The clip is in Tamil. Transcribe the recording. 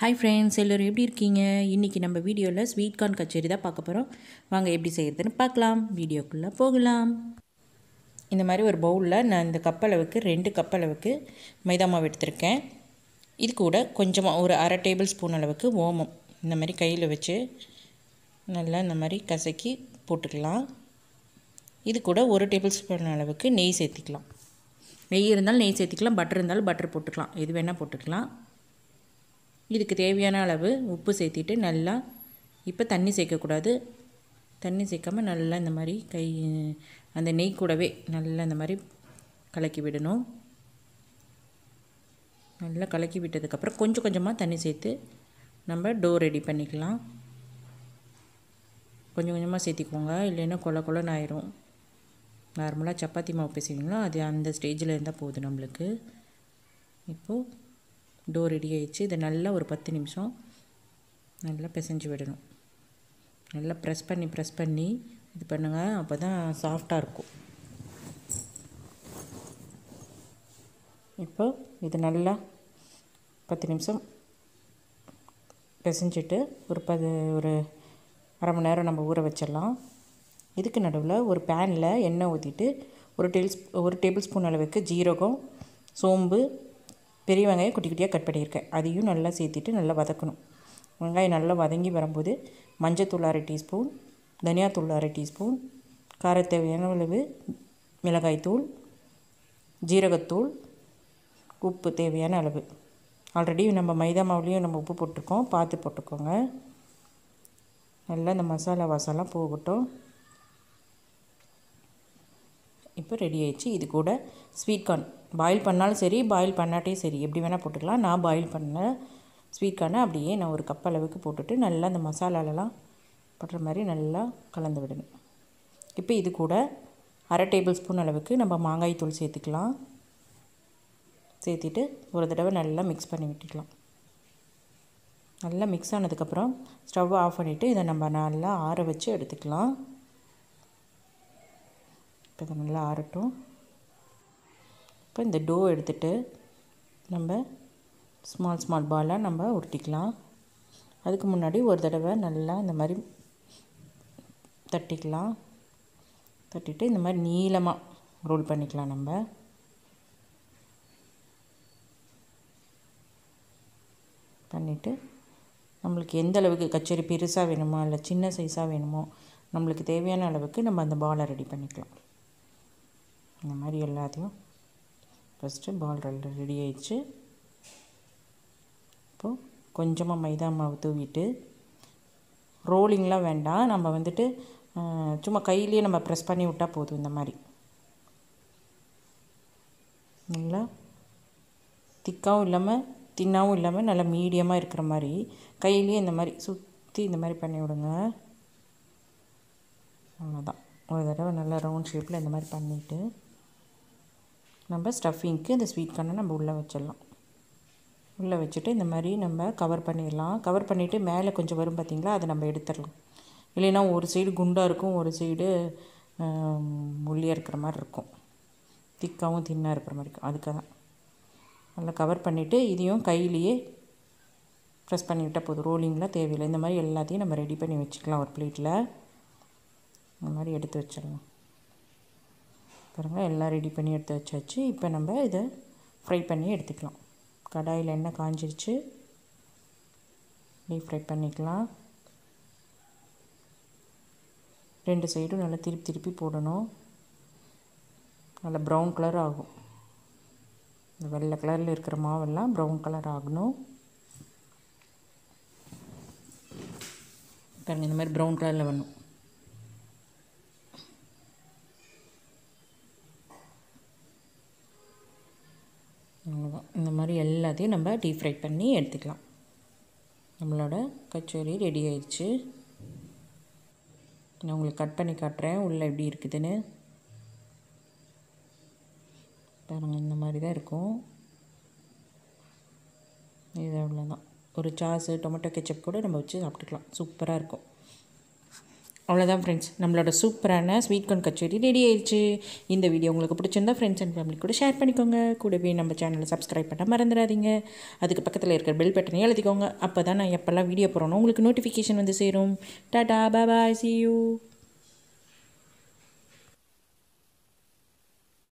Hi friends, எல்லாரும் எப்படி இருக்கீங்க? இன்னைக்கு நம்ம வீடியோல ஸ்வீட் கார்ன் கச்சேரி தான் பார்க்க போறோம். வாங்க எப்படி செய்யறதுன்னு பார்க்கலாம். வீடியோக்குள்ள போகலாம். இந்த மாதிரி ஒரு பவுல்ல நான் இந்த கப் அளவுக்கு 2 கப் அளவுக்கு மைதா மாவு எடுத்துர்க்கேன். இது கூட கொஞ்சமா ஒரு 1/2 டேபிள் ஸ்பூன் அளவுக்கு ஓமம் இந்த மாதிரி கையில வச்சு நல்லா இந்த மாதிரி கசக்கி போட்டுக்கலாம். இது கூட 1 டேபிள் ஸ்பூன் அளவுக்கு நெய் சேர்த்துக்கலாம். நெய் இருந்தால் நெய் சேர்த்துக்கலாம், பட்டர் இருந்தால் பட்டர் போட்டுக்கலாம். எது வேணா போட்டுக்கலாம். இதுக்கு தேவையான அளவு உப்பு சேர்த்திட்டு நல்லா இப்போ தண்ணி சேர்க்கக்கூடாது. தண்ணி சேர்க்காம நல்லா இந்த மாதிரி அந்த நெய் கூடவே நல்லா இந்த மாதிரி கலக்கி விடணும். நல்லா கலக்கி விட்டதுக்கப்புறம் கொஞ்சம் கொஞ்சமாக தண்ணி சேர்த்து நம்ம டோ ரெடி பண்ணிக்கலாம். கொஞ்சம் கொஞ்சமாக சேர்த்திக்கோங்க, இல்லைன்னா கொல கொலன்னு ஆயிரும். நார்மலாக சப்பாத்தி மாவு பேசுவீங்களா, அது அந்த ஸ்டேஜில் இருந்தால் போதும் நம்மளுக்கு. இப்போது டோ ரெடி ஆயிடுச்சு. இதை நல்லா ஒரு 10 நிமிஷம் நல்லா பிசைஞ்சு விடணும். நல்லா ப்ரெஸ் பண்ணி இது பண்ணுங்கள், அப்போ தான் சாஃப்டாக இருக்கும். இப்போ இது நல்லா 10 நிமிஷம் பிசைஞ்சிட்டு ஒரு 1/2 மணி நேரம் நம்ம ஊற வச்சிடலாம். இதுக்கு நடுவில் ஒரு பேனில் எண்ணெய் ஊற்றிட்டு ஒரு டேபிள் ஸ்பூன் அளவுக்கு ஜீரகம், சோம்பு, பெரிய வெங்காயம் குட்டி குட்டியாக கட் பண்ணியிருக்கேன், அதையும் நல்லா சேர்த்திட்டு நல்லா வதக்கணும். வெங்காயம் நல்லா வதங்கி வரும்போது மஞ்சத்தூள் 1/2 டீஸ்பூன், தனியாத்தூள் 1/2 டீஸ்பூன், காரத் தேவையான அளவு மிளகாய்த்தூள், ஜீரகத்தூள், உப்பு தேவையான அளவு. ஆல்ரெடி நம்ம மைதா மாவுலேயும் நம்ம உப்பு போட்டிருக்கோம், பார்த்து போட்டுக்கோங்க. நல்லா இந்த மசாலா வாசம்லாம் போகட்டும். இப்போ ரெடி ஆயிடுச்சு. இது கூட ஸ்வீட் கார்ன் பாயில் பண்ணாலும் சரி, பாயில் பண்ணாட்டே சரி, எப்படி வேணால் போட்டுக்கலாம். நான் பாயில் பண்ண ஸ்வீட் கார்னை அப்படியே நான் ஒரு கப் அளவுக்கு போட்டுட்டு நல்லா அந்த மசாலாலெலாம் படுற மாதிரி நல்லா கலந்து விடணும். இப்போ இது கூட 1/2 டேபிள் ஸ்பூன் அளவுக்கு நம்ம மாங்காய் தூள் சேர்த்துக்கலாம். சேர்த்திட்டு ஒரு தடவை நல்லா மிக்ஸ் பண்ணி விட்டுக்கலாம். நல்லா மிக்ஸ் ஆனதுக்கப்புறம் ஸ்டவ் ஆஃப் பண்ணிவிட்டு இதை நம்ம நல்லா ஆற வச்சு எடுத்துக்கலாம். இப்போ இதை நல்லா ஆறட்டும். இப்போ இந்த டோ எடுத்துகிட்டு நம்ம ஸ்மால் பாலாக நம்ம உருட்டிக்கலாம். அதுக்கு முன்னாடி ஒரு தடவை நல்லா இந்த மாதிரி தட்டிக்கலாம். தட்டிட்டு இந்த மாதிரி நீளமாக ரோல் பண்ணிக்கலாம். நம்ம பண்ணிவிட்டு நம்மளுக்கு எந்த அளவுக்கு கச்சேரி பெருசாக வேணுமோ இல்லை சின்ன சைஸாக வேணுமோ நம்மளுக்கு தேவையான அளவுக்கு நம்ம அந்த பாலை ரெடி பண்ணிக்கலாம். இந்த மாதிரி எல்லாத்தையும் ஃபஸ்ட்டு பால் ரெடி ஆயிடுச்சு. இப்போது கொஞ்சமாக மைதா மாவு தூவிட்டு, ரோலிங்லாம் வேண்டாம், நம்ம வந்துட்டு சும்மா கையிலேயே நம்ம ப்ரெஸ் பண்ணி விட்டால் போதும். இந்த மாதிரி நல்லா திக்காகவும் இல்லாமல் தின்னாகவும் இல்லாமல் நல்லா மீடியமாக இருக்கிற மாதிரி கையிலேயே இந்த மாதிரி சுற்றி இந்த மாதிரி பண்ணி விடுங்க. அவ்வளோதான். ஒரு தடவை நல்லா ரவுண்ட் ஷேப்பில் இந்த மாதிரி பண்ணிவிட்டு நம்ம ஸ்டஃபிங்க்கு இந்த ஸ்வீட் கார்னை நம்ம உள்ளே வச்சிடலாம். உள்ளே வச்சுட்டு இந்த மாதிரி நம்ம கவர் பண்ணிடலாம். கவர் பண்ணிவிட்டு மேலே கொஞ்சம் வரும் பார்த்திங்களா, அதை நம்ம எடுத்துடலாம். இல்லைன்னா ஒரு சைடு குண்டாக இருக்கும், ஒரு சைடு ஒல்லியாக இருக்கிற மாதிரி இருக்கும், திக்காகவும் தின்னாக இருக்கிற மாதிரி இருக்கும். அதுக்காக தான் நல்லா கவர் பண்ணிவிட்டு இதையும் கையிலேயே ப்ரெஸ் பண்ணிவிட்டால் போதும். ரோலிங்லாம் தேவையில்லை. இந்த மாதிரி எல்லாத்தையும் நம்ம ரெடி பண்ணி வச்சுக்கலாம். ஒரு பிளேட்டில் இந்த மாதிரி எடுத்து வச்சிடலாம். பாருங்கள், எல்லாம் ரெடி பண்ணி எடுத்து வச்சாச்சு. இப்போ நம்ம இதை ஃப்ரை பண்ணி எடுத்துக்கலாம். கடாயில் எண்ணெய் காஞ்சிருச்சு, டீப் ஃப்ரை பண்ணிக்கலாம். 2 சைடும் நல்லா திருப்பி போடணும். நல்லா ப்ரௌன் கலர் ஆகும். இந்த வெள்ளை கலரில் இருக்கிற மாவெல்லாம் ப்ரௌன் கலர் ஆகணும். பாருங்கள், இந்த மாதிரி ப்ரௌன் கலரில் வேணும். அவ்வளோதான். இந்த மாதிரி எல்லாத்தையும் நம்ம டீப் ஃப்ரை பண்ணி எடுத்துக்கலாம். நம்மளோட கச்சோரி ரெடி ஆயிடுச்சு. நான் உங்களுக்கு கட் பண்ணி காட்டுறேன் உள்ளே எப்படி இருக்குதுன்னு. பாருங்கள், இந்த மாதிரி தான் இருக்கும். இது அவ்வளோதான். ஒரு சாஸு, டொமேட்டோ கெச்சப் கூட நம்ம வச்சு சாப்பிட்டுக்கலாம். சூப்பராக இருக்கும். அவ்வளோதான் ஃப்ரெண்ட்ஸ், நம்மளோட சூப்பரான ஸ்வீட் கார்ன் கச்சோரி ரெடி ஆயிடுச்சு. இந்த வீடியோ உங்களுக்கு பிடிச்சிருந்தா ஃப்ரெண்ட்ஸ் அண்ட் ஃபேமிலி கூட ஷேர் பண்ணிக்கோங்க. கூடவே நம்ம சேனலை சப்ஸ்கிரைப் பண்ண மறந்துடாதீங்க. அதுக்கு பக்கத்தில் இருக்கிற பெல் பட்டனை எழுதிக்கோங்க. அப்போ தான் நான் எப்போல்லாம் வீடியோ போகிறோன்னு உங்களுக்கு நோட்டிஃபிகேஷன் வந்து சேரும். டாடா பாய், see you.